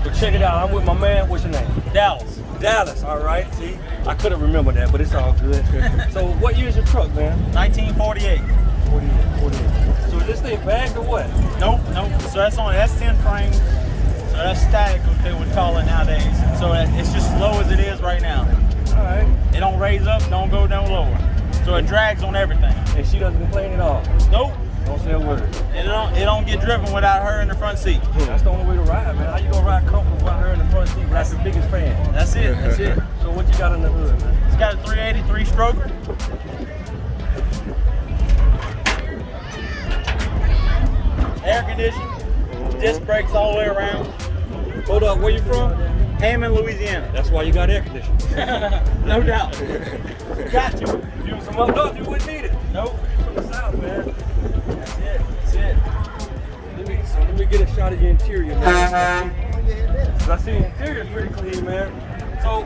But check it out. I'm with my man. What's your name? Dallas. Dallas. All right. See, I couldn't remember that, but it's all good. So, what year is your truck, man? 1948. 48. So, is this thing bagged or what? Nope. So that's on S10 frames. So that's static, what they would call it nowadays. So it's just as low as it is right now. All right. It don't raise up, don't go down lower. So it drags on everything. And she doesn't complain at all? Nope. Don't say a word. It don't get driven without her in the front seat. That's the only way to ride, man. How you gonna ride comfortable without her in the front seat? That's the biggest fan. That's it. So what you got in the hood, man? It's got a 383 stroker. Air conditioning. Disc brakes all the way around. Hold up, where you from? Hammond, Louisiana. That's why you got air conditioning. No doubt. Got to. If you was from up north, you wouldn't need it. Nope. From the south, man. That's it. Let me get a shot of your interior, man. I see the interior is pretty clean, man. So,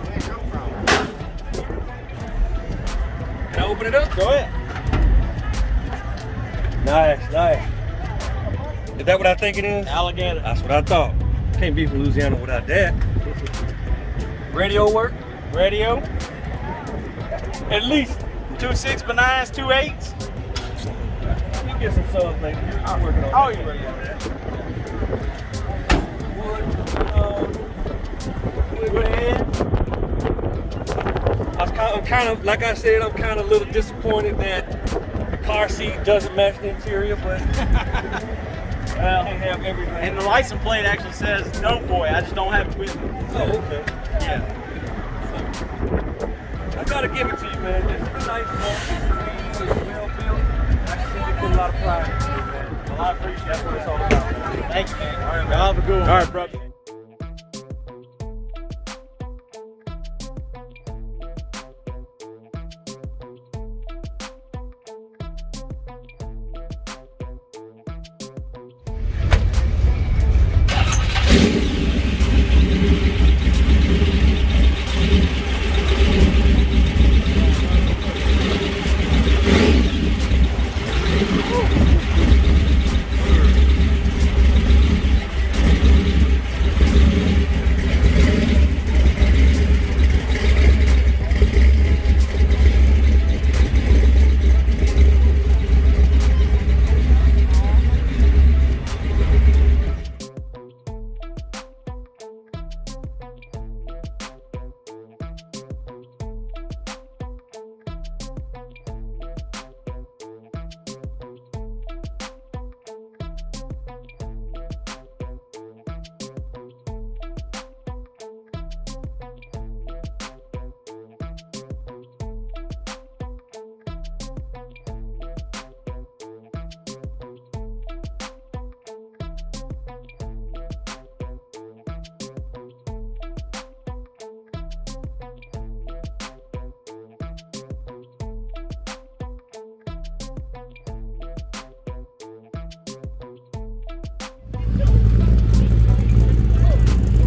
can I open it up? Go ahead. Nice. Is that what I think it is? Alligator. That's what I thought. Can't be from Louisiana without that. Radio work? Radio. At least 2 6x9s, 2 8s. You get some subs, man. You're working on Oh, that. yeah. Wood head. I'm kind of, like I said, I'm kind of a little disappointed that the car seat doesn't match the interior, but Well, I have everything. and the license plate actually says no boy. I just don't have it with me. Oh, okay. Yeah. I gotta give it to you, man. This is a nice car. It's well built. I see you put a lot of pride in it, man. Well, I appreciate That's what it. it's all about, man. Thank you, man. All right, man. Y'all have a good one. All right, brother.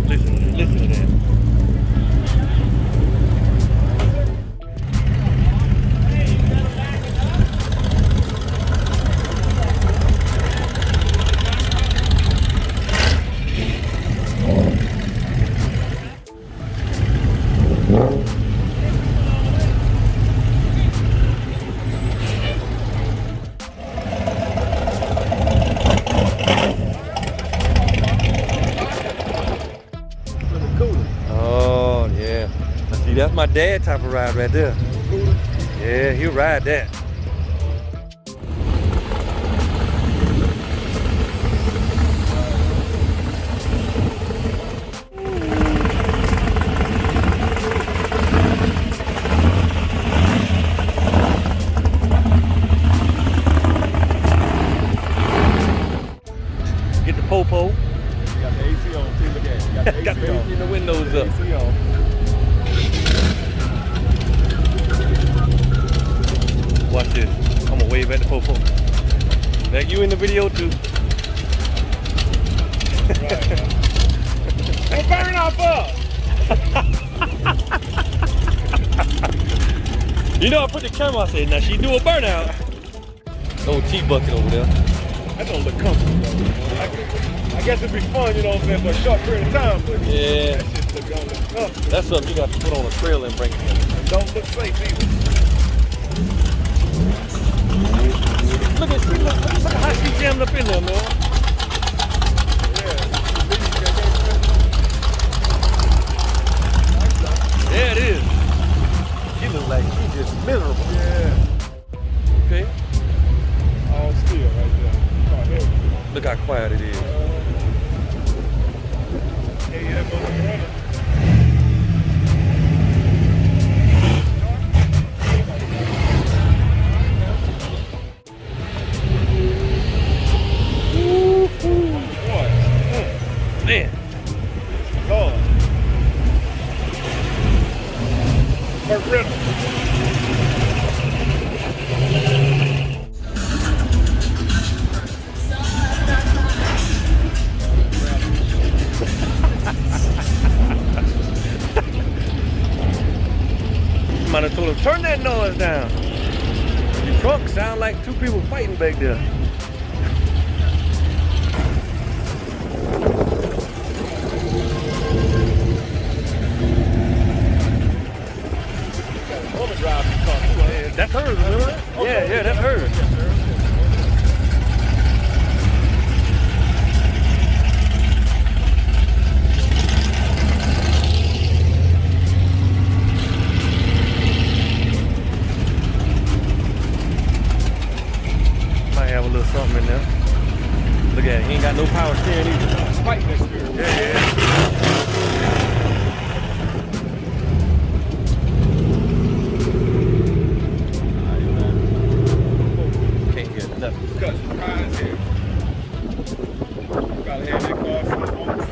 Listen to that. That's my dad type of ride right there. Yeah, he'll ride that. Get the po-po. You got the AC on too, look at it. You got the AC Got the AC and the windows up. AC on. Watch this. I'm gonna wave at the po-po. Like you in the video too. Don't burn off us. You know I put the camera, I said, now she do a burnout. Old T-bucket over there. That don't look comfortable though. I guess it'd be fun, you know what I'm saying, for a short period of time, but Yeah. that shit don't look tough. That's something you got to put on a trailer and bring it in. And don't look safe either. Look at how she jammed up in there, man. Yeah, it is. She looks like she's just miserable. Yeah. Okay. All steel right there. Oh, hell. Look how quiet it is. Hey, yeah, that motor running. Man. Lord. First rhythm. Might have told him, turn that noise down. The trunk sound like two people fighting back there. Woman driving the car too. Hey, That's hers, remember that? Yeah, that's hers. Might have a little something in there. Look at it, he ain't got no power steering either. Fighting that spirit. Yeah. Can't get nothing. Discussion. Right here. Gotta have that car for the moment.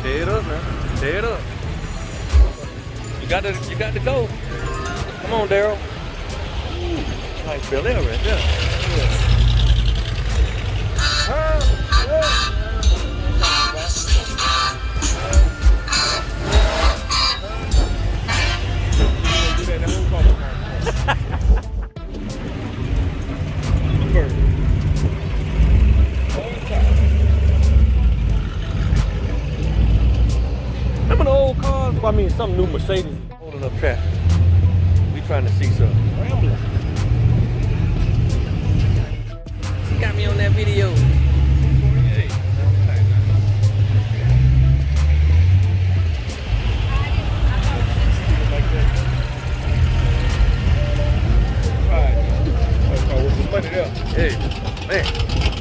Stay it up, man. Stay it up. You got to go. Come on, Daryl. Nice Bel Air right there. Remember the old cars? Well, I mean, some new Mercedes holding up traffic. We trying to see some Rambler. She got me on that video. Hey, man.